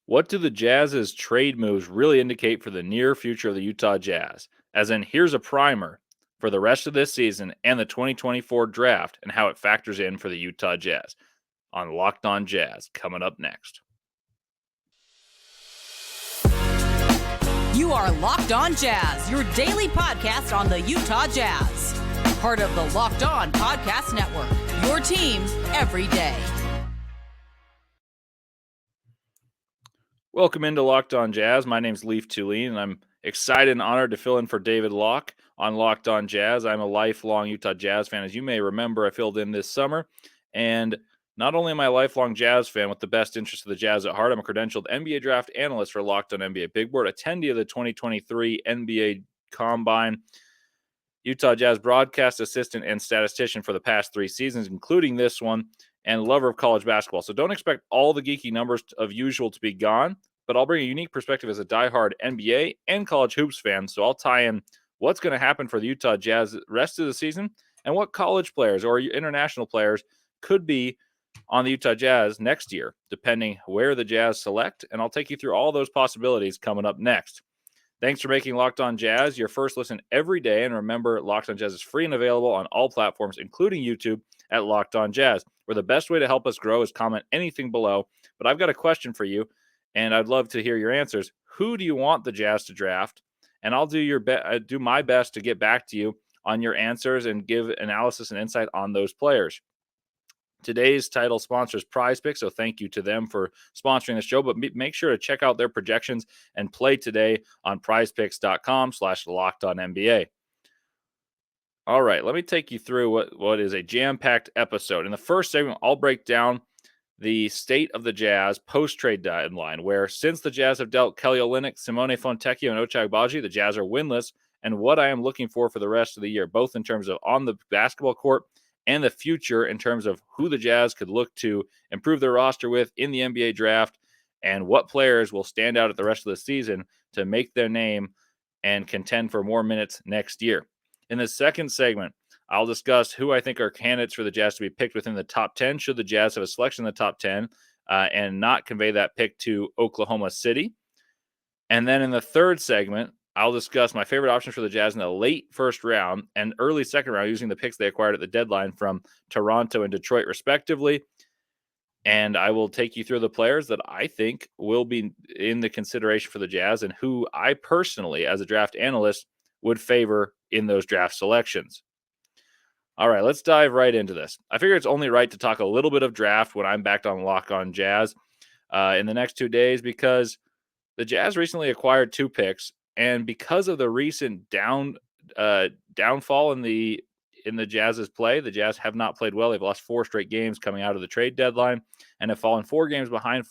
What do the Jazz's trade moves really indicate for the near future of the Utah Jazz? As in, here's a primer for the rest of this season and the 2024 draft and how it factors in for the Utah Jazz on Locked On Jazz coming up next. You are Locked On Jazz, your daily podcast on the Utah Jazz. Part of the Locked On Podcast Network, your team every day. Welcome into Locked On Jazz. My name's Leif Thulin, and I'm excited and honored to fill in for David Locke on Locked On Jazz. I'm a lifelong Utah Jazz fan. As you may remember, I filled in this summer, and not only am I a lifelong Jazz fan with the best interest of the Jazz at heart, I'm a credentialed NBA draft analyst for Locked On NBA Big Board, attendee of the 2023 NBA Combine, Utah Jazz broadcast assistant and statistician for the past 3 seasons, including this one, and lover of college basketball. So don't expect all the geeky numbers of usual to be gone, but I'll bring a unique perspective as a diehard NBA and college hoops fan. So I'll tie in what's going to happen for the Utah Jazz rest of the season and what college players or international players could be on the Utah Jazz next year, depending where the Jazz select. And I'll take you through all those possibilities coming up next. Thanks for making Locked On Jazz your first listen every day. And remember, Locked On Jazz is free and available on all platforms, including YouTube at Locked On Jazz, where the best way to help us grow is comment anything below. But I've got a question for you, and I'd love to hear your answers. Who do you want the Jazz to draft? And I'll do my best to get back to you on your answers and give analysis and insight on those players. Today's title sponsors Prize Picks, so thank you to them for sponsoring the show. But make sure to check out their projections and play today on prizepicks.com/lockedonnba. All right, let me take you through what is a jam-packed episode. In the first segment, I'll break down the state of the Jazz post-trade deadline, where since the Jazz have dealt Kelly Olynyk, Simone Fontecchio, and Ochai Agbaji, the Jazz are winless, and what I am looking for the rest of the year, both in terms of on the basketball court and the future in terms of who the Jazz could look to improve their roster with in the NBA draft and what players will stand out at the rest of the season to make their name and contend for more minutes next year. In the second segment, I'll discuss who I think are candidates for the Jazz to be picked within the top 10 should the Jazz have a selection in the top 10 and not convey that pick to Oklahoma City. And then in the third segment, I'll discuss my favorite options for the Jazz in the late first round and early second round using the picks they acquired at the deadline from Toronto and Detroit, respectively. And I will take you through the players that I think will be in the consideration for the Jazz and who I personally, as a draft analyst, would favor in those draft selections. All right, let's dive right into this. I figure it's only right to talk a little bit of draft when I'm back on Lock On Jazz in the next 2 days because the Jazz recently acquired 2 picks. And because of the recent downfall in the Jazz's play, the Jazz have not played well. They've lost 4 straight games coming out of the trade deadline and have fallen 4 games behind,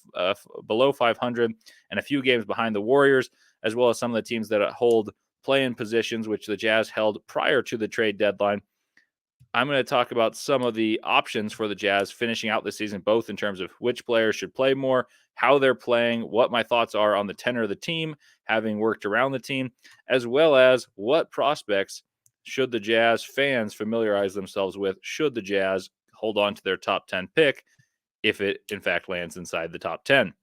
below 500, and a few games behind the Warriors, as well as some of the teams that hold play-in positions, which the Jazz held prior to the trade deadline. I'm going to talk about some of the options for the Jazz finishing out the season, both in terms of which players should play more, how they're playing, what my thoughts are on the tenor of the team, having worked around the team, as well as what prospects should the Jazz fans familiarize themselves with should the Jazz hold on to their top 10 pick if it, in fact, lands inside the top 10.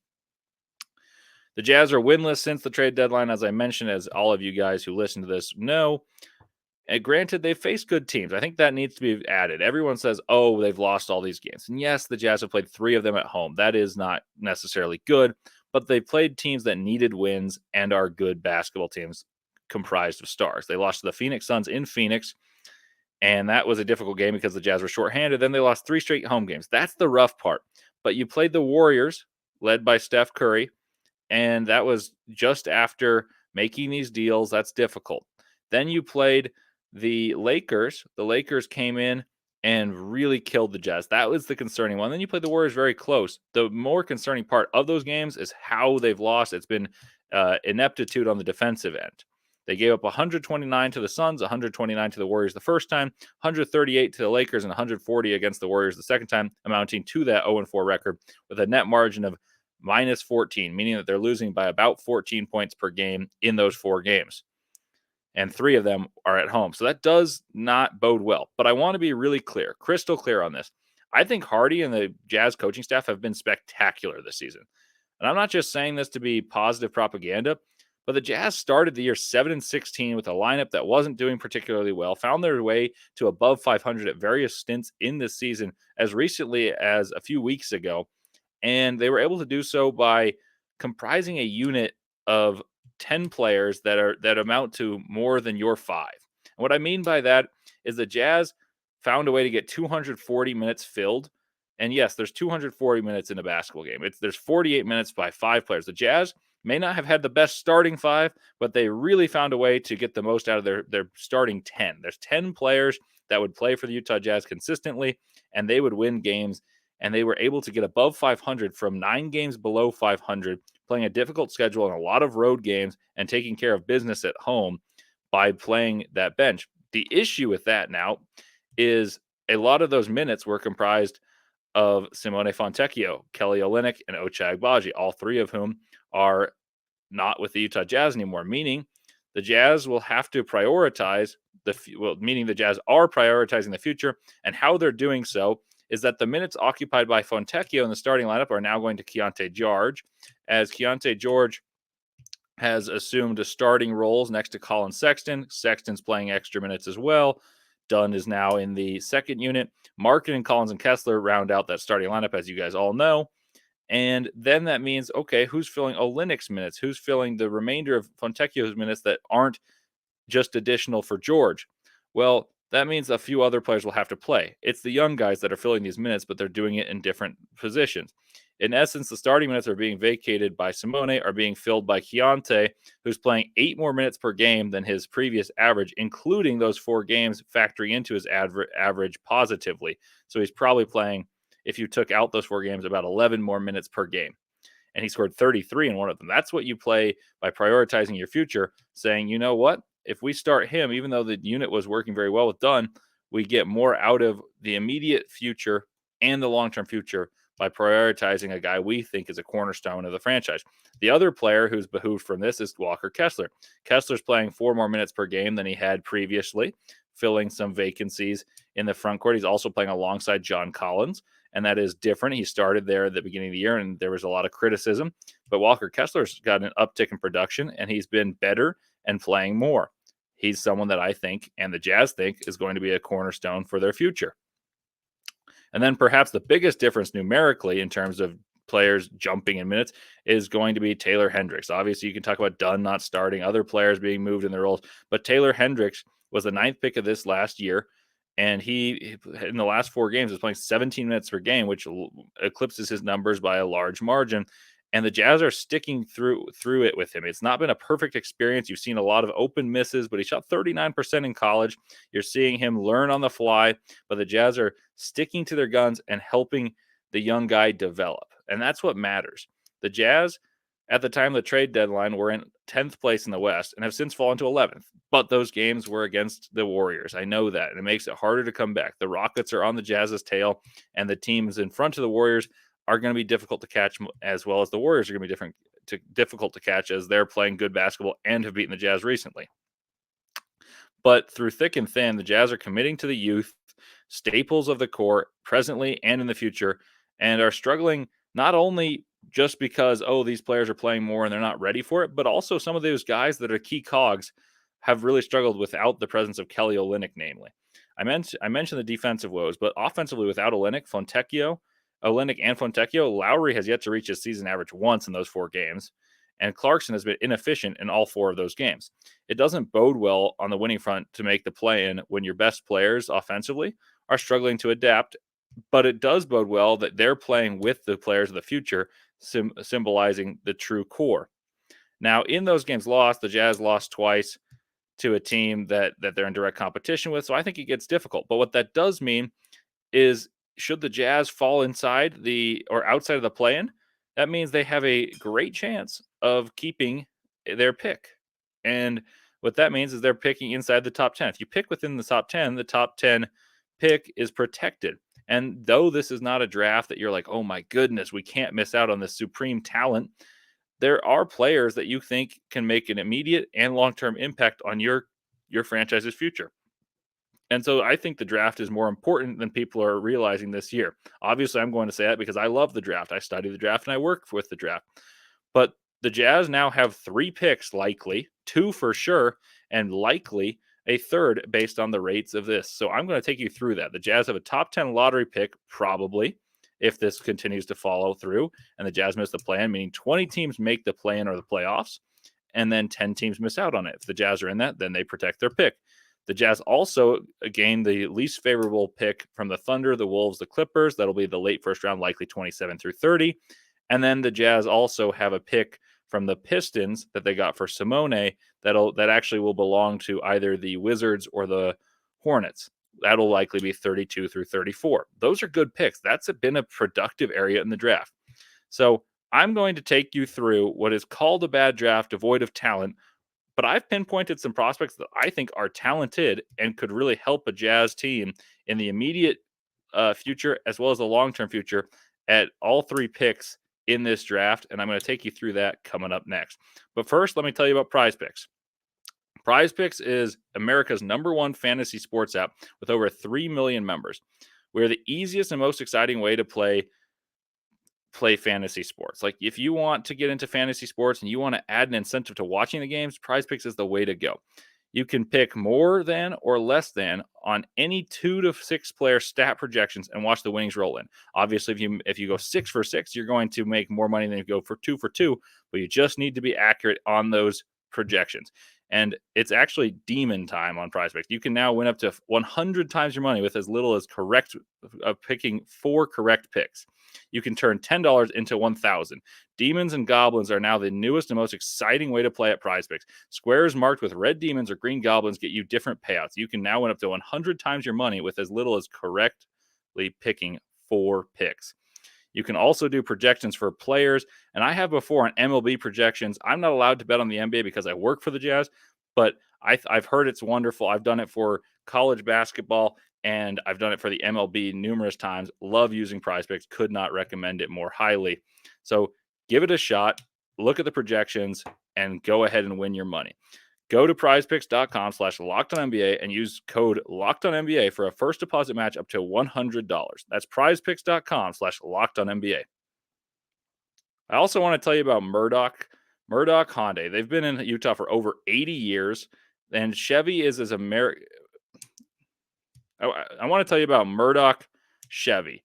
The Jazz are winless since the trade deadline, as I mentioned, as all of you guys who listen to this know. And granted, they've faced good teams. I think that needs to be added. Everyone says, oh, they've lost all these games. And yes, the Jazz have played 3 of them at home. That is not necessarily good, but they played teams that needed wins and are good basketball teams comprised of stars. They lost to the Phoenix Suns in Phoenix, and that was a difficult game because the Jazz were shorthanded. Then they lost 3 straight home games. That's the rough part. But you played the Warriors, led by Steph Curry, and that was just after making these deals. That's difficult. Then you played the Lakers. The Lakers came in and really killed the Jazz. That was the concerning one. Then you played the Warriors very close. The more concerning part of those games is how they've lost. It's been ineptitude on the defensive end. They gave up 129 to the Suns, 129 to the Warriors the first time, 138 to the Lakers, and 140 against the Warriors the second time, amounting to that 0-4 record with a net margin of minus 14, meaning that they're losing by about 14 points per game in those 4 games. And 3 of them are at home. So that does not bode well. But I want to be really clear, crystal clear on this. I think Hardy and the Jazz coaching staff have been spectacular this season. And I'm not just saying this to be positive propaganda, but the Jazz started the year 7-16 with a lineup that wasn't doing particularly well, found their way to above 500 at various stints in this season as recently as a few weeks ago. And they were able to do so by comprising a unit of 10 players that amount to more than your 5. And what I mean by that is the Jazz found a way to get 240 minutes filled. And yes, there's 240 minutes in a basketball game. There's 48 minutes by 5 players. The Jazz may not have had the best starting 5, but they really found a way to get the most out of their starting 10. There's 10 players that would play for the Utah Jazz consistently, and they would win games. And they were able to get above 500 from 9 games below 500, playing a difficult schedule and a lot of road games and taking care of business at home by playing that bench. The issue with that now is a lot of those minutes were comprised of Simone Fontecchio, Kelly Olynyk, and Ochai Agbaji, all 3 of whom are not with the Utah Jazz anymore, meaning the Jazz will have to prioritize meaning the Jazz are prioritizing the future, and how they're doing so is that the minutes occupied by Fontecchio in the starting lineup are now going to Keontae George, as Keontae George has assumed a starting roles next to Colin Sexton. Sexton's playing extra minutes as well. Dunn is now in the second unit. Markin and Collins and Kessler round out that starting lineup, as you guys all know. And then that means, okay, who's filling Olynyk's minutes? Who's filling the remainder of Fontecchio's minutes that aren't just additional for George? Well, that means a few other players will have to play. It's the young guys that are filling these minutes, but they're doing it in different positions. In essence, the starting minutes are being vacated by Simone, are being filled by Keontae, who's playing 8 more minutes per game than his previous average, including those 4 games factoring into his average positively. So he's probably playing, if you took out those 4 games, about 11 more minutes per game. And he scored 33 in one of them. That's what you play by prioritizing your future, saying, you know what? If we start him, even though the unit was working very well with Dunn, we get more out of the immediate future and the long-term future by prioritizing a guy we think is a cornerstone of the franchise. The other player who's behooved from this is Walker Kessler. Kessler's playing 4 more minutes per game than he had previously, filling some vacancies in the front court. He's also playing alongside John Collins, and that is different. He started there at the beginning of the year, and there was a lot of criticism. But Walker Kessler's got an uptick in production, and he's been better and playing more. He's someone that I think, and the Jazz think, is going to be a cornerstone for their future. And then perhaps the biggest difference numerically in terms of players jumping in minutes is going to be Taylor Hendricks. Obviously, you can talk about Dunn not starting, other players being moved in their roles, but Taylor Hendricks was the 9th pick of this last year. And he, in the last 4 games, is playing 17 minutes per game, which eclipses his numbers by a large margin. And the Jazz are sticking through it with him. It's not been a perfect experience. You've seen a lot of open misses, but he shot 39% in college. You're seeing him learn on the fly, but the Jazz are sticking to their guns and helping the young guy develop. And that's what matters. The Jazz, at the time of the trade deadline, were in 10th place in the West and have since fallen to 11th. But those games were against the Warriors. I know that. And it makes it harder to come back. The Rockets are on the Jazz's tail, and the teams in front of the Warriors are going to be difficult to catch, as well as the Warriors are going to be difficult to catch, as they're playing good basketball and have beaten the Jazz recently. But through thick and thin, the Jazz are committing to the youth, staples of the core, presently and in the future, and are struggling not only just because, these players are playing more and they're not ready for it, but also some of those guys that are key cogs have really struggled without the presence of Kelly Olynyk, namely. I mentioned the defensive woes, but offensively, without Olynyk, Olynyk and Fontecchio, Lowry has yet to reach his season average once in those 4 games, and Clarkson has been inefficient in all 4 of those games. It doesn't bode well on the winning front to make the play-in when your best players offensively are struggling to adapt, but it does bode well that they're playing with the players of the future, symbolizing the true core. Now, in those games lost, the Jazz lost twice to a team that they're in direct competition with, so I think it gets difficult. But what that does mean is, should the Jazz fall inside or outside of the play-in, that means they have a great chance of keeping their pick. And what that means is they're picking inside the top 10. If you pick within the top 10 pick is protected. And though this is not a draft that you're like, oh my goodness, we can't miss out on this supreme talent, there are players that you think can make an immediate and long-term impact on your franchise's future. And so I think the draft is more important than people are realizing this year. Obviously, I'm going to say that because I love the draft. I study the draft and I work with the draft. But the Jazz now have 3 picks likely, 2 for sure, and likely a third based on the rates of this. So I'm going to take you through that. The Jazz have a top 10 lottery pick, probably, if this continues to follow through and the Jazz miss the plan, meaning 20 teams make the play-in or the playoffs, and then 10 teams miss out on it. If the Jazz are in that, then they protect their pick. The Jazz also gained the least favorable pick from the Thunder, the Wolves, the Clippers. That'll be the late first round, likely 27 through 30. And then the Jazz also have a pick from the Pistons that they got for Simone that actually will belong to either the Wizards or the Hornets. That'll likely be 32 through 34. Those are good picks. That's been a productive area in the draft. So I'm going to take you through what is called a bad draft, devoid of talent, but I've pinpointed some prospects that I think are talented and could really help a Jazz team in the immediate future as well as the long term future at all 3 picks in this draft. And I'm going to take you through that coming up next. But first, let me tell you about Prize Picks. Prize Picks is America's #1 fantasy sports app with over 3 million members. We're the easiest and most exciting way to play fantasy sports. Like if you want to get into fantasy sports and you want to add an incentive to watching the games, Prize Picks is the way to go. You can pick more than or less than on any 2 to 6 player stat projections and watch the winnings roll in. Obviously, if you go 6 for 6, you're going to make more money than if you go for 2 for 2, but you just need to be accurate on those projections. And it's actually demon time on Prize Picks. You can now win up to 100 times your money with as little as picking 4 correct picks. You can turn $10 into 1,000. Demons and goblins are now the newest and most exciting way to play at Prize Picks. Squares marked with red demons or green goblins get you different payouts. You can now win up to 100 times your money with as little as correctly picking 4 picks. You can also do projections for players, and I have before on MLB projections. I'm not allowed to bet on the NBA because I work for the Jazz, but I've heard it's wonderful. I've done it for college basketball, and I've done it for the MLB numerous times. Love using Prize Picks. Could not recommend it more highly. So give it a shot. Look at the projections and go ahead and win your money. Go to prizepicks.com/LockedOnNBA and use code LockedOnNBA for a first deposit match up to $100. That's prizepicks.com/LockedOnNBA. I also want to tell you about Murdoch Hyundai. They've been in Utah for over 80 years, and Chevy is as American. I want to tell you about Murdoch Chevy.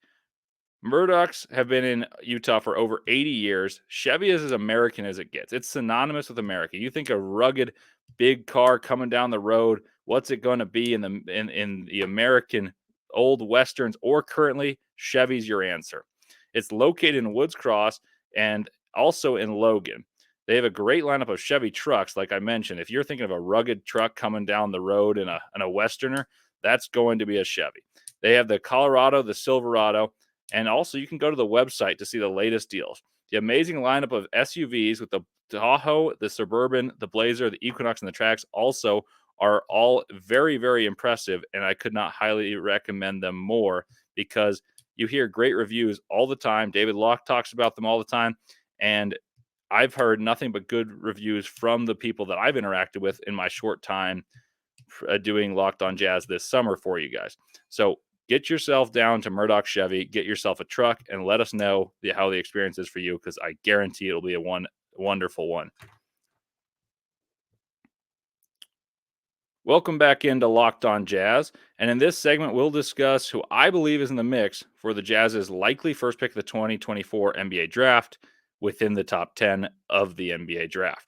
Murdochs have been in Utah for over 80 years. Chevy is as American as it gets. It's synonymous with America. You think a rugged, big car coming down the road. What's it going to be in the American old westerns or currently? Chevy's your answer. It's located in Woods Cross and also in Logan. They have a great lineup of Chevy trucks, like I mentioned. If you're thinking of a rugged truck coming down the road in a Westerner, that's going to be a Chevy. They have the Colorado, the Silverado, and also you can go to the website to see the latest deals. The amazing lineup of SUVs with the Tahoe, the Suburban, the Blazer, the Equinox, and the Trax also are all very, very impressive, and I could not highly recommend them more because you hear great reviews all the time. David Locke talks about them all the time, and I've heard nothing but good reviews from the people that I've interacted with in my short time doing Locked On Jazz this summer for you guys. So get yourself down to Murdoch Chevy, get yourself a truck, and let us know how the experience is for you because I guarantee it'll be a wonderful one. Welcome back into Locked On Jazz, and in this segment, we'll discuss who I believe is in the mix for the Jazz's likely first pick of the 2024 NBA draft within the top 10 of the NBA draft.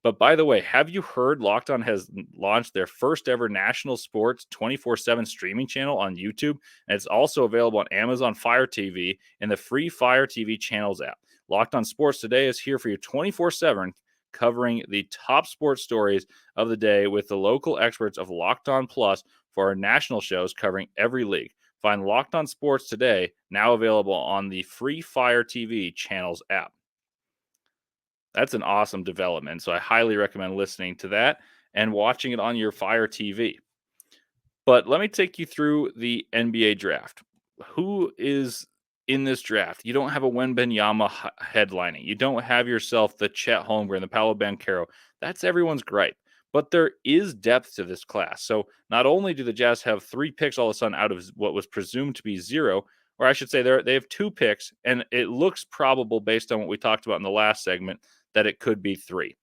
But by the way, have you heard Locked On has launched their first ever national sports 24/7 streaming channel on YouTube? And it's also available on Amazon Fire TV and the free Fire TV channels app. Locked On Sports Today is here for you 24/7, covering the top sports stories of the day with the local experts of Locked On Plus for our national shows covering every league. Find Locked On Sports Today, now available on the free Fire TV channels app. That's an awesome development. So I highly recommend listening to that and watching it on your Fire TV. But let me take you through the NBA draft. Who is in this draft? You don't have a Wembanyama headlining. You don't have yourself the Chet Holmgren, the Paolo Banchero. That's everyone's gripe. But there is depth to this class. So not only do the Jazz have 3 picks all of a sudden out of what was presumed to be 0, or I should say they have 2 picks, and it looks probable based on what we talked about in the last segment that it could be 3.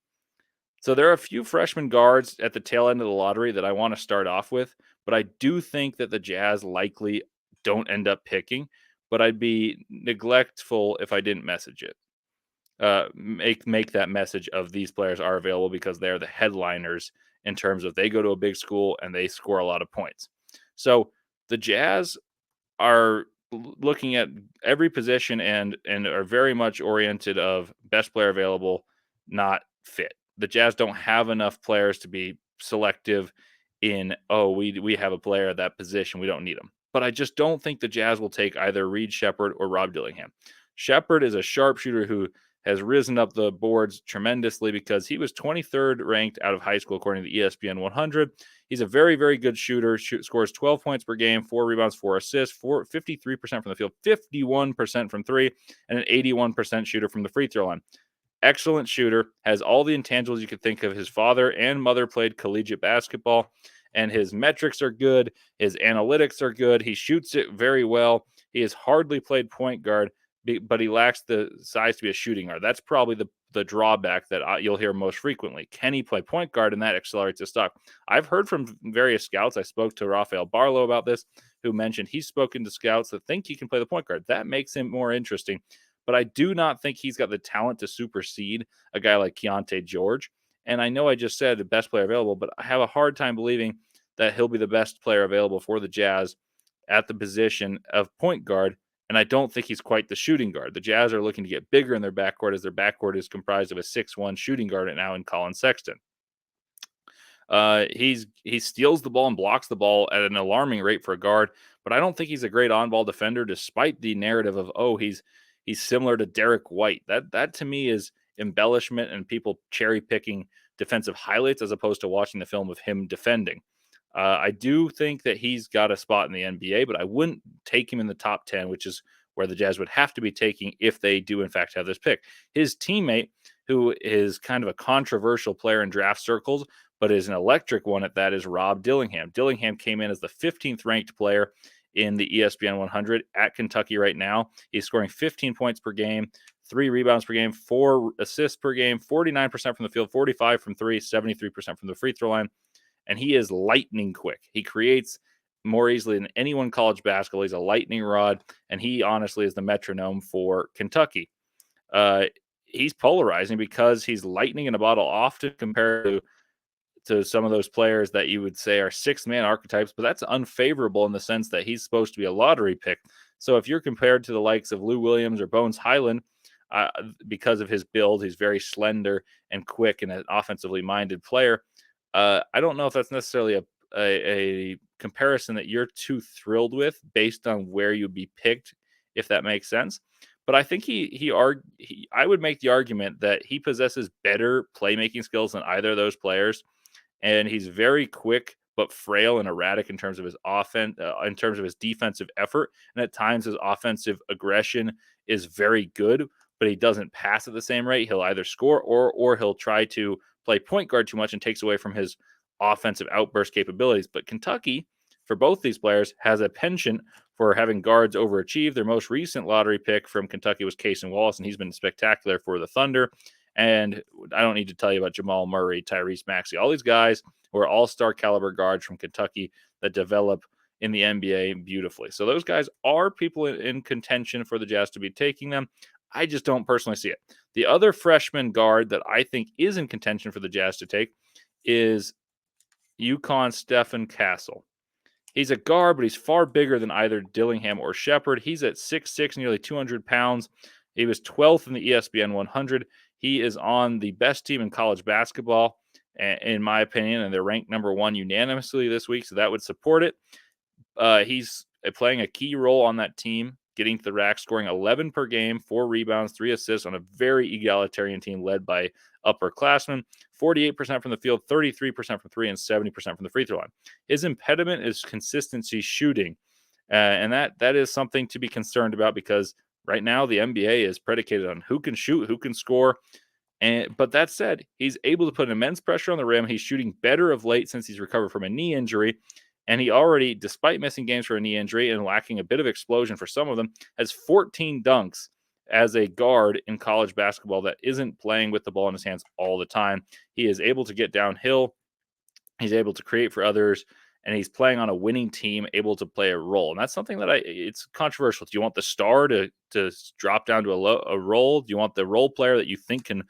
So there are a few freshman guards at the tail end of the lottery that I want to start off with, but I do think that the Jazz likely don't end up picking, but I'd be neglectful if I didn't message it. Make that message of these players are available because they're the headliners in terms of they go to a big school and they score a lot of points. So the Jazz are looking at every position and are very much oriented of best player available, not fit. The Jazz don't have enough players to be selective in, oh, we have a player at that position, we don't need him. But I just don't think the Jazz will take either Reed Shepard or Rob Dillingham. Shepard is a sharpshooter who has risen up the boards tremendously because he was 23rd ranked out of high school according to ESPN 100. He's a very, very good shooter. Scores 12 points per game, 4 rebounds, 4 assists, 53% from the field, 51% from 3, and an 81% shooter from the free throw line. Excellent shooter, has all the intangibles you could think of. His father and mother played collegiate basketball, and his metrics are good. His analytics are good. He shoots it very well. He has hardly played point guard, but he lacks the size to be a shooting guard. That's probably the drawback that you'll hear most frequently. Can he play point guard? And that accelerates his stock. I've heard from various scouts. I spoke to Rafael Barlow about this, who mentioned he's spoken to scouts that think he can play the point guard. That makes him more interesting. But I do not think he's got the talent to supersede a guy like Keontae George. And I know I just said the best player available, but I have a hard time believing that he'll be the best player available for the Jazz at the position of point guard. And I don't think he's quite the shooting guard. The Jazz are looking to get bigger in their backcourt as their backcourt is comprised of a 6'1" shooting guard now in Colin Sexton. He steals the ball and blocks the ball at an alarming rate for a guard, but I don't think he's a great on-ball defender, despite the narrative of, oh, he's similar to Derek White. That to me is embellishment and people cherry picking defensive highlights as opposed to watching the film of him defending. I do think that he's got a spot in the NBA, but I wouldn't take him in the top 10, which is where the Jazz would have to be taking if they do, in fact, have this pick. His teammate, who is kind of a controversial player in draft circles, but is an electric one at that, is Rob Dillingham. Dillingham came in as the 15th ranked player in the ESPN 100 at Kentucky right now. He's scoring 15 points per game, 3 rebounds per game, 4 assists per game, 49% from the field, 45 from 3, 73% from the free throw line. And he is lightning quick. He creates more easily than anyone in college basketball. He's a lightning rod, and he honestly is the metronome for Kentucky. He's polarizing because he's lightning in a bottle often compared to some of those players that you would say are six-man archetypes, but that's unfavorable in the sense that he's supposed to be a lottery pick. So if you're compared to the likes of Lou Williams or Bones Highland, because of his build, he's very slender and quick and an offensively minded player. I don't know if that's necessarily a comparison that you're too thrilled with based on where you'd be picked, if that makes sense. But I think I would make the argument that he possesses better playmaking skills than either of those players, and he's very quick but frail and erratic in terms of his offense, in terms of his defensive effort, and at times his offensive aggression is very good, but he doesn't pass at the same rate. He'll either score or he'll try to play point guard too much and takes away from his offensive outburst capabilities. But Kentucky, for both these players, has a penchant for having guards overachieve. Their most recent lottery pick from Kentucky was Cason Wallace, and he's been spectacular for the Thunder. And I don't need to tell you about Jamal Murray, Tyrese Maxey, all these guys who are all-star caliber guards from Kentucky that develop in the NBA beautifully. So those guys are people in contention for the Jazz to be taking them. I just don't personally see it. The other freshman guard that I think is in contention for the Jazz to take is UConn Stephen Castle. He's a guard, but he's far bigger than either Dillingham or Shepard. He's at 6'6", nearly 200 pounds. He was 12th in the ESPN 100. He is on the best team in college basketball, in my opinion, and they're ranked number 1 unanimously this week, so that would support it. He's playing a key role on that team, getting to the rack, scoring 11 per game, 4 rebounds, 3 assists on a very egalitarian team led by upperclassmen, 48% from the field, 33% from 3, and 70% from the free throw line. His impediment is consistency shooting, and that is something to be concerned about because right now the NBA is predicated on who can shoot, who can score. But that said, he's able to put immense pressure on the rim. He's shooting better of late since he's recovered from a knee injury. And he already, despite missing games for a knee injury and lacking a bit of explosion for some of them, has 14 dunks as a guard in college basketball that isn't playing with the ball in his hands all the time. He is able to get downhill. He's able to create for others, and he's playing on a winning team, able to play a role. And that's something that it's controversial. Do you want the star to drop down to a role? Do you want the role player that you think can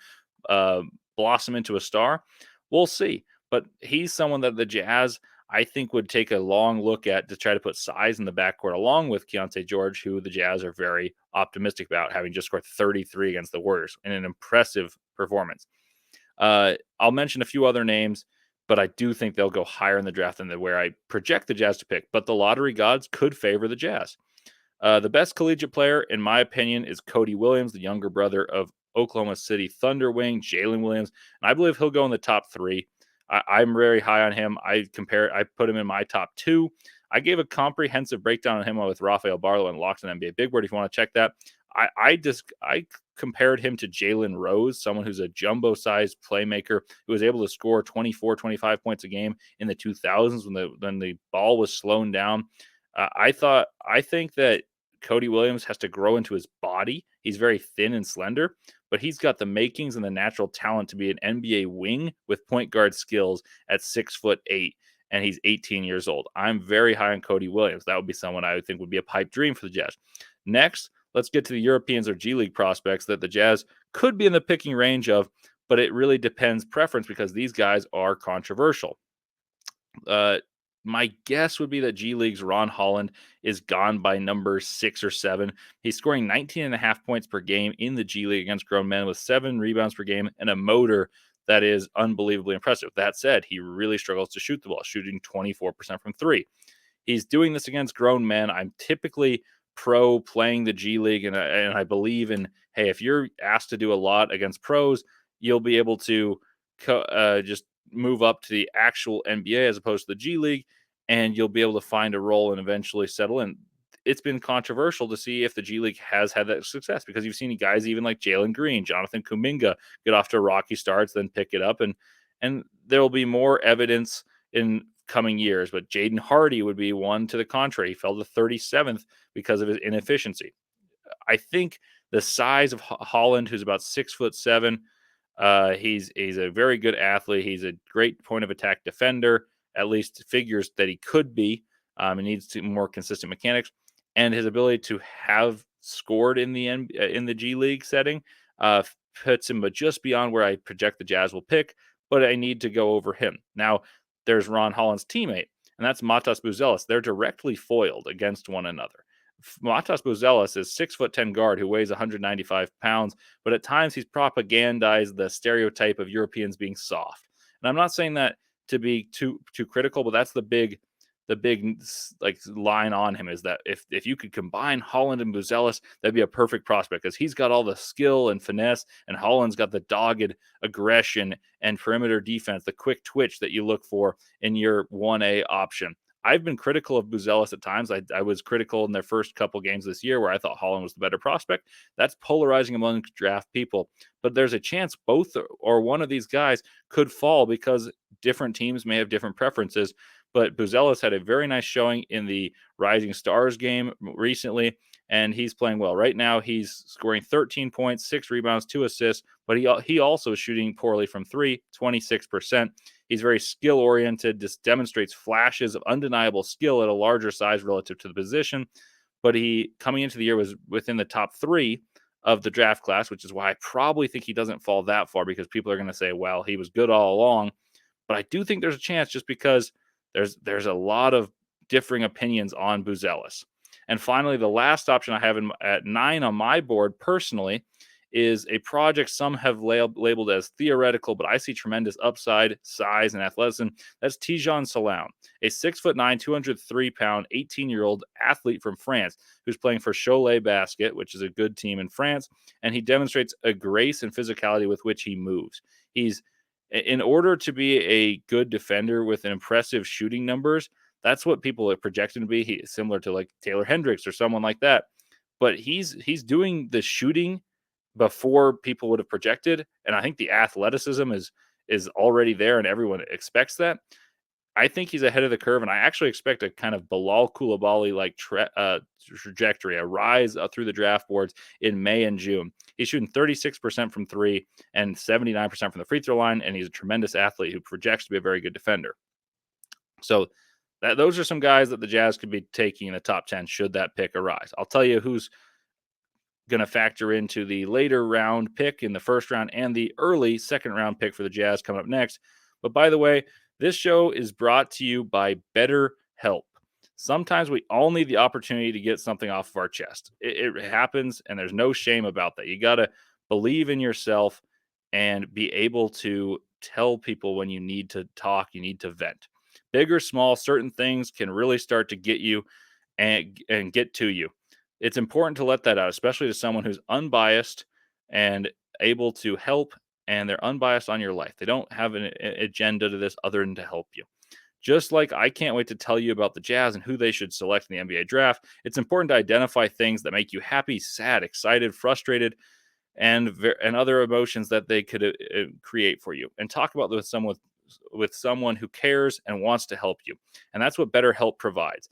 uh, blossom into a star? We'll see. But he's someone that the Jazz, I think, would take a long look at to try to put size in the backcourt, along with Keontae George, who the Jazz are very optimistic about, having just scored 33 against the Warriors in an impressive performance. I'll mention a few other names, but I do think they'll go higher in the draft than where I project the Jazz to pick. But the lottery gods could favor the Jazz. The best collegiate player, in my opinion, is Cody Williams, the younger brother of Oklahoma City Thunder wing Jalen Williams, and I believe he'll go in the top 3. I'm very high on him. I put him in my top 2. I gave a comprehensive breakdown on him with Rafael Barlow and Locked on NBA Big Board. If you want to check that, I compared him to Jalen Rose, someone who's a jumbo-sized playmaker who was able to score 24, 25 points a game in the 2000s when the ball was slowing down. I think that Cody Williams has to grow into his body. He's very thin and slender, but he's got the makings and the natural talent to be an NBA wing with point guard skills at 6'8", and he's 18 years old. I'm very high on Cody Williams. That would be someone I would think would be a pipe dream for the Jazz. Next, let's get to the Europeans or G League prospects that the Jazz could be in the picking range of, but it really depends preference because these guys are controversial. My guess would be that G League's Ron Holland is gone by number 6 or 7. He's scoring 19.5 points per game in the G League against grown men with 7 rebounds per game and a motor that is unbelievably impressive. That said, he really struggles to shoot the ball, shooting 24% from 3. He's doing this against grown men. I'm typically pro playing the G League, and I believe in, hey, if you're asked to do a lot against pros, you'll be able to just move up to the actual NBA as opposed to the G League, and you'll be able to find a role and eventually settle in. It's been controversial to see if the G League has had that success because you've seen guys even like Jalen Green, Jonathan Kuminga get off to rocky starts, then pick it up, and there will be more evidence in coming years. But Jaden Hardy would be one to the contrary. He fell to 37th because of his inefficiency. I think the size of Holland, who's about 6'7", he's a very good athlete. He's a great point of attack defender. At least figures that he could be. He needs more consistent mechanics, and his ability to have scored in the G League setting puts him but just beyond where I project the Jazz will pick. But I need to go over him. Now, there's Ron Holland's teammate, and that's Matas Buzelis. They're directly foiled against one another. Matas Buzelis is 6'10" guard who weighs 195 pounds, but at times he's propagandized the stereotype of Europeans being soft. And I'm not saying that to be too critical, but that's the big like line on him is that if you could combine Holland and Buzelis, that'd be a perfect prospect because he's got all the skill and finesse, and Holland's got the dogged aggression and perimeter defense, the quick twitch that you look for in your 1A option. I've been critical of Buzelis at times. I was critical in their first couple games this year where I thought Holland was the better prospect. That's polarizing among draft people. But there's a chance both or one of these guys could fall because different teams may have different preferences. But Buzelis had a very nice showing in the Rising Stars game recently, and he's playing well. Right now, he's scoring 13 points, 6 rebounds, 2 assists, but he also is shooting poorly from 3, 26%. He's very skill-oriented, just demonstrates flashes of undeniable skill at a larger size relative to the position. But he, coming into the year, was within the top 3 of the draft class, which is why I probably think he doesn't fall that far because people are going to say, well, he was good all along. But I do think there's a chance just because there's a lot of differing opinions on Buzelis. And finally, the last option I have at 9 on my board personally is a project some have labeled as theoretical, but I see tremendous upside, size, and athleticism. That's Tidjane Salaam, a 6'9", 203-pound, 18-year-old athlete from France who's playing for Cholet Basket, which is a good team in France, and he demonstrates a grace and physicality with which he moves. In order to be a good defender with an impressive shooting numbers, that's what people are projecting to be. He is similar to like Taylor Hendricks or someone like that. But he's doing the shooting before people would have projected. And I think the athleticism is already there and everyone expects that. I think he's ahead of the curve, and I actually expect a kind of Bilal Koulibaly like trajectory, a rise through the draft boards in May and June. He's shooting 36% from three and 79% from the free throw line, and he's a tremendous athlete who projects to be a very good defender. So those are some guys that the Jazz could be taking in the top 10 should that pick arise. I'll tell you who's going to factor into the later round pick in the first round and the early second round pick for the Jazz coming up next. But by the way, this show is brought to you by BetterHelp. Sometimes we all need the opportunity to get something off of our chest. It happens, and there's no shame about that. You got to believe in yourself and be able to tell people when you need to talk, you need to vent. Big or small, certain things can really start to get you and get to you. It's important to let that out, especially to someone who's unbiased and able to help, and they're unbiased on your life. They don't have an agenda to this other than to help you. Just like I can't wait to tell you about the Jazz and who they should select in the NBA draft, it's important to identify things that make you happy, sad, excited, frustrated, and other emotions that they could create for you, and talk about this with someone who cares and wants to help you. And that's what BetterHelp provides.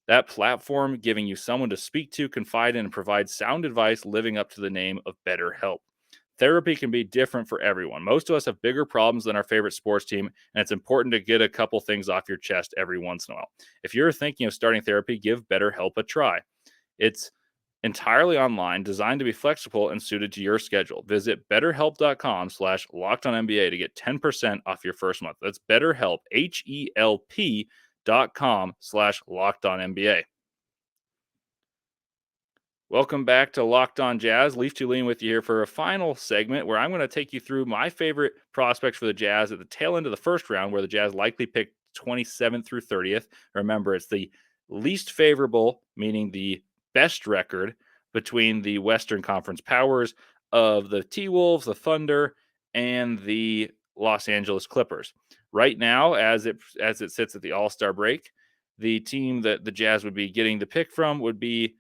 That platform giving you someone to speak to, confide in, and provide sound advice living up to the name of BetterHelp. Therapy can be different for everyone. Most of us have bigger problems than our favorite sports team, and it's important to get a couple things off your chest every once in a while. If you're thinking of starting therapy, give BetterHelp a try. It's entirely online, designed to be flexible and suited to your schedule. Visit betterhelp.com/lockedonnba to get 10% off your first month. That's BetterHelp, HELP.com/lockedonnba. Welcome back to Locked On Jazz. Leif Thulin with you here for a final segment where I'm going to take you through my favorite prospects for the Jazz at the tail end of the first round, where the Jazz likely pick 27th through 30th. Remember, it's the least favorable, meaning the best record between the Western Conference powers of the T-Wolves, the Thunder, and the Los Angeles Clippers. Right now, as it sits at the All-Star break, the team that the Jazz would be getting the pick from would be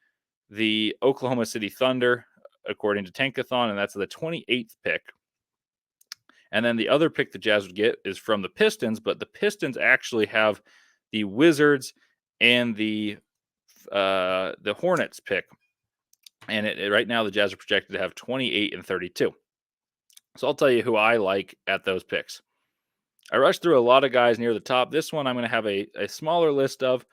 the Oklahoma City Thunder, according to Tankathon, and that's the 28th pick. And then the other pick the Jazz would get is from the Pistons, but the Pistons actually have the Wizards and the Hornets pick. And right now the Jazz are projected to have 28 and 32. So I'll tell you who I like at those picks. I rushed through a lot of guys near the top. This one I'm going to have a smaller list of.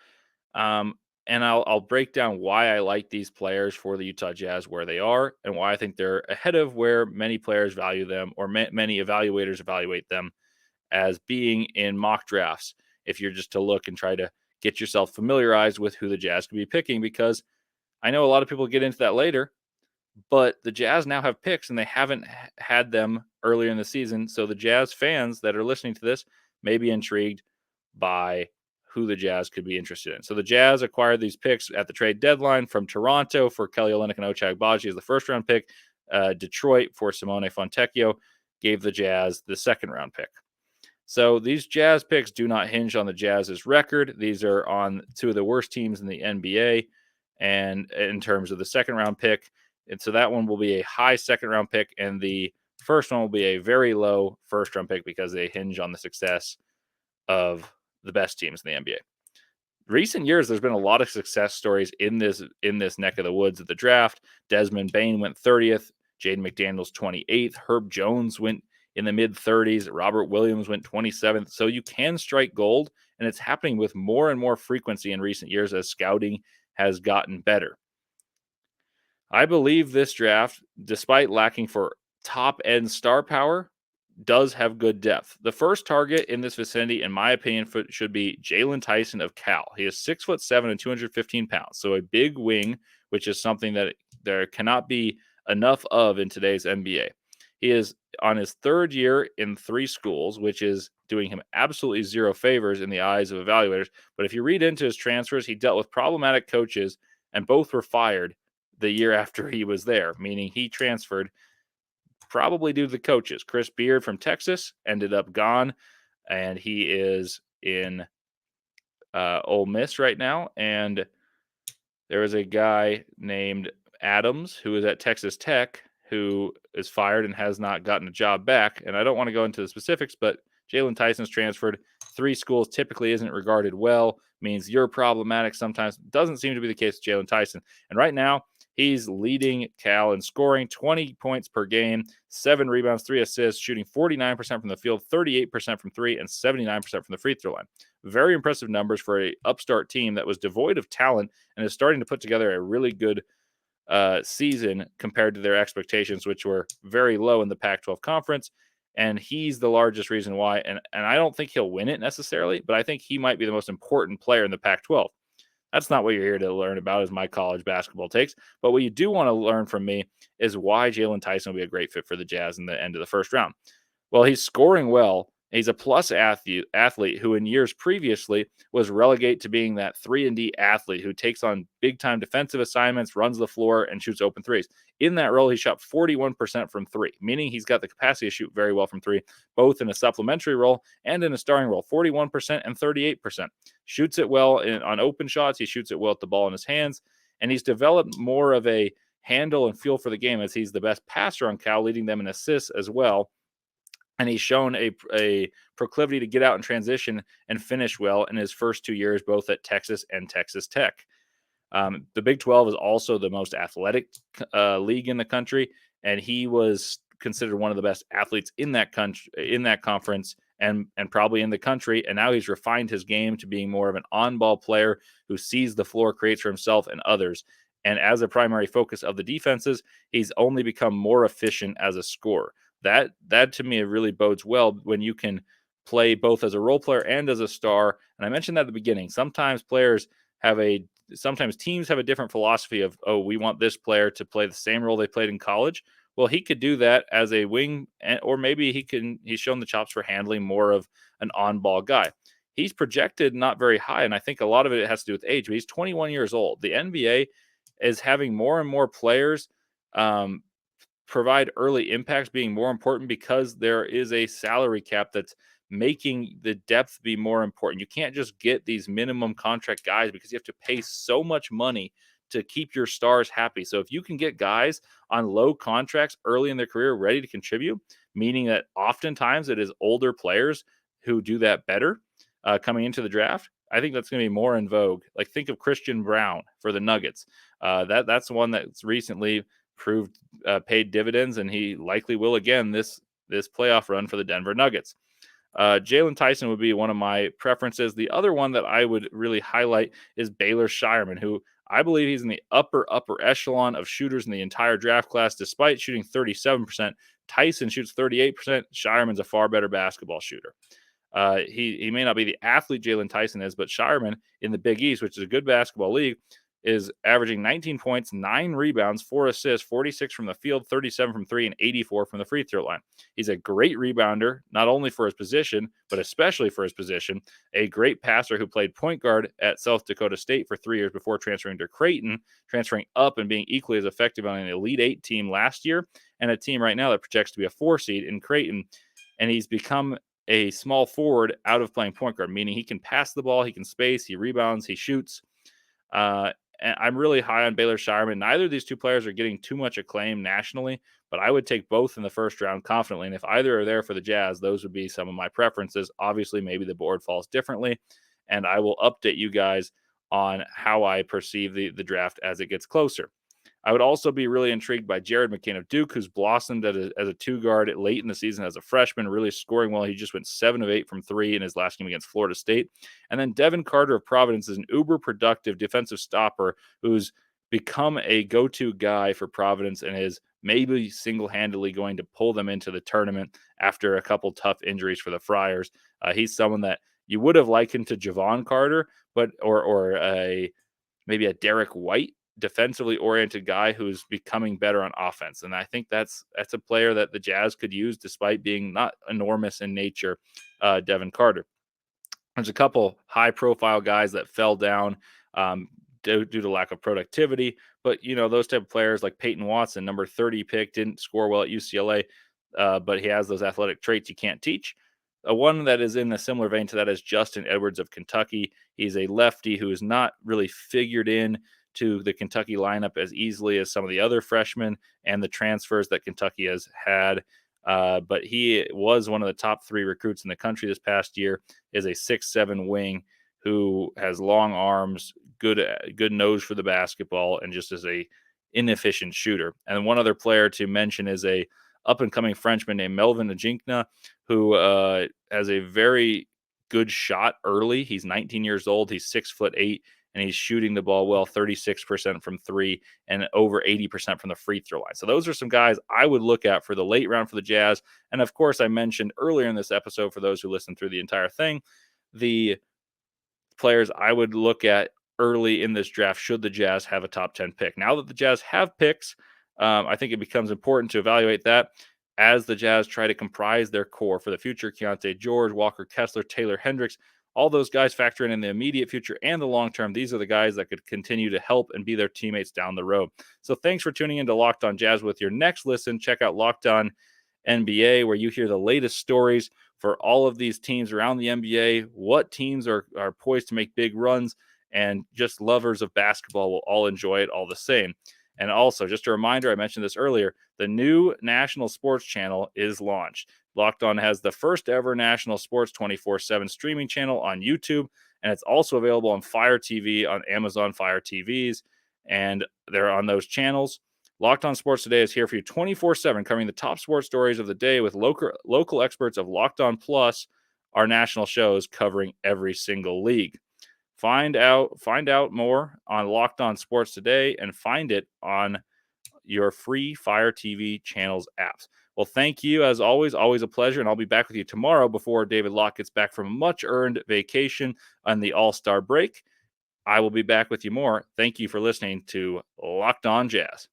And I'll break down why I like these players for the Utah Jazz where they are, and why I think they're ahead of where many players value them, or many evaluators evaluate them as being in mock drafts. If you're just to look and try to get yourself familiarized with who the Jazz could be picking, because I know a lot of people get into that later, but the Jazz now have picks and they haven't had them earlier in the season. So the Jazz fans that are listening to this may be intrigued by who the Jazz could be interested in. So the Jazz acquired these picks at the trade deadline from Toronto for Kelly Olynyk and Ochai Agbaji as the first round pick. Detroit for Simone Fontecchio gave the Jazz the second round pick. So these Jazz picks do not hinge on the Jazz's record. These are on two of the worst teams in the NBA, and in terms of the second round pick. And so that one will be a high second round pick, and the first one will be a very low first round pick because they hinge on the success of the best teams in the NBA. Recent years, there's been a lot of success stories in this neck of the woods of the draft. Desmond Bane went 30th, Jaden McDaniels 28th, Herb Jones went in the mid 30s, Robert Williams went 27th. So you can strike gold, and it's happening with more and more frequency in recent years as scouting has gotten better. I believe this draft, despite lacking for top end star power, does have good depth. The first target in this vicinity, in my opinion, should be Jalen Tyson of Cal. He is 6'7" and 215 pounds, so a big wing, which is something that there cannot be enough of in today's NBA. He is on his third year in 3 schools, which is doing him absolutely zero favors in the eyes of evaluators. But if you read into his transfers, he dealt with problematic coaches, and both were fired the year after he was there, meaning he transferred probably due to the coaches. Chris Beard from Texas ended up gone, and he is in Ole Miss right now. And there was a guy named Adams who was at Texas Tech who is fired and has not gotten a job back. And I don't want to go into the specifics, but Jalen Tyson's transferred. 3 schools typically isn't regarded well, means you're problematic sometimes. Doesn't seem to be the case with Jalen Tyson. And right now, he's leading Cal in scoring, 20 points per game, 7 rebounds, 3 assists, shooting 49% from the field, 38% from 3, and 79% from the free throw line. Very impressive numbers for a upstart team that was devoid of talent and is starting to put together a really good season compared to their expectations, which were very low in the Pac-12 conference. And he's the largest reason why. And I don't think he'll win it necessarily, but I think he might be the most important player in the Pac-12. That's not what you're here to learn about, is my college basketball takes. But what you do want to learn from me is why Jalen Tyson will be a great fit for the Jazz in the end of the first round. Well, he's scoring well. He's a plus athlete who in years previously was relegated to being that 3-and-D athlete who takes on big-time defensive assignments, runs the floor, and shoots open threes. In that role, he shot 41% from 3, meaning he's got the capacity to shoot very well from 3, both in a supplementary role and in a starting role, 41% and 38%. Shoots it well on open shots. He shoots it well with the ball in his hands, and he's developed more of a handle and feel for the game as he's the best passer on Cal, leading them in assists as well. And he's shown a proclivity to get out and transition and finish well in his first 2 years, both at Texas and Texas Tech. The Big 12 is also the most athletic league in the country, and he was considered one of the best athletes in that conference, and probably in the country. And now he's refined his game to being more of an on-ball player who sees the floor, creates for himself and others. And as a primary focus of the defenses, he's only become more efficient as a scorer. That to me really bodes well when you can play both as a role player and as a star. And I mentioned that at the beginning. Sometimes teams have a different philosophy of, oh, we want this player to play the same role they played in college. Well, he could do that as a wing, or maybe he's shown the chops for handling more of an on-ball guy. He's projected not very high, and I think a lot of it has to do with age, but he's 21 years old. The NBA is having more and more players provide early impacts being more important because there is a salary cap that's making the depth be more important. You can't just get these minimum contract guys because you have to pay so much money to keep your stars happy. So if you can get guys on low contracts early in their career ready to contribute, meaning that oftentimes it is older players who do that better coming into the draft, I think that's going to be more in vogue. Like, think of Christian Brown for the Nuggets. That's one that's recently proved paid dividends, and he likely will again this playoff run for the Denver Nuggets. Jalen Tyson would be one of my preferences. The other one that I would really highlight is Baylor Shireman, who I believe he's in the upper echelon of shooters in the entire draft class. Despite shooting 37%, Tyson shoots 38%. Shireman's a far better basketball shooter. He may not be the athlete Jalen Tyson is, but Shireman in the Big East, which is a good basketball league, is averaging 19 points, 9 rebounds, 4 assists, 46 from the field, 37 from 3, and 84 from the free throw line. He's a great rebounder, not only for his position, but especially for his position. A great passer who played point guard at South Dakota State for 3 years before transferring to Creighton, transferring up and being equally as effective on an Elite 8 team last year, and a team right now that projects to be a 4 seed in Creighton. And he's become a small forward out of playing point guard, meaning he can pass the ball, he can space, he rebounds, he shoots. And I'm really high on Baylor Shireman. Neither of these two players are getting too much acclaim nationally, but I would take both in the first round confidently. And if either are there for the Jazz, those would be some of my preferences. Obviously, maybe the board falls differently, and I will update you guys on how I perceive the draft as it gets closer. I would also be really intrigued by Jared McCain of Duke, who's blossomed as a 2-guard late in the season as a freshman, really scoring well. He just went 7 of 8 from 3 in his last game against Florida State. And then Devin Carter of Providence is an uber-productive defensive stopper who's become a go-to guy for Providence and is maybe single-handedly going to pull them into the tournament after a couple tough injuries for the Friars. He's someone that you would have likened to Javon Carter, or maybe a Derek White, defensively oriented guy who's becoming better on offense. And I think that's a player that the Jazz could use despite being not enormous in nature, Devin Carter. There's a couple high profile guys that fell down due to lack of productivity, but those type of players like Peyton Watson, number 30 pick, didn't score well at UCLA, but he has those athletic traits you can't teach. One that is in a similar vein to that is Justin Edwards of Kentucky. He's a lefty who is not really figured in to the Kentucky lineup as easily as some of the other freshmen and the transfers that Kentucky has had. But he was one of the top 3 recruits in the country this past year, is a 6'7" wing who has long arms, good nose for the basketball, and just is a inefficient shooter. And one other player to mention is a up-and-coming Frenchman named Melvin Ajinkna, who has a very good shot early. He's 19 years old. He's 6'8", and he's shooting the ball well, 36% from 3 and over 80% from the free throw line. So those are some guys I would look at for the late round for the Jazz. And of course, I mentioned earlier in this episode, for those who listened through the entire thing, the players I would look at early in this draft should the Jazz have a top 10 pick. Now that the Jazz have picks, I think it becomes important to evaluate that as the Jazz try to comprise their core for the future. Keontae George, Walker Kessler, Taylor Hendricks, all those guys factor in the immediate future and the long term. These are the guys that could continue to help and be their teammates down the road. So thanks for tuning in to Locked On Jazz. With your next listen, check out Locked On NBA, where you hear the latest stories for all of these teams around the NBA, what teams are poised to make big runs, and just lovers of basketball will all enjoy it all the same. And also, just a reminder, I mentioned this earlier, the new national sports channel is launched. Locked On has the first ever national sports 24/7 streaming channel on YouTube, and it's also available on Fire TV, on Amazon Fire TVs, and they're on those channels. Locked On Sports Today is here for you 24/7, covering the top sports stories of the day with local experts of Locked On Plus, our national shows covering every single league. Find out more on Locked On Sports Today and find it on your free Fire TV channels apps. Well, thank you as always a pleasure, and I'll be back with you tomorrow before David Locke gets back from a much-earned vacation on the All-Star break. I will be back with you more. Thank you for listening to Locked On Jazz.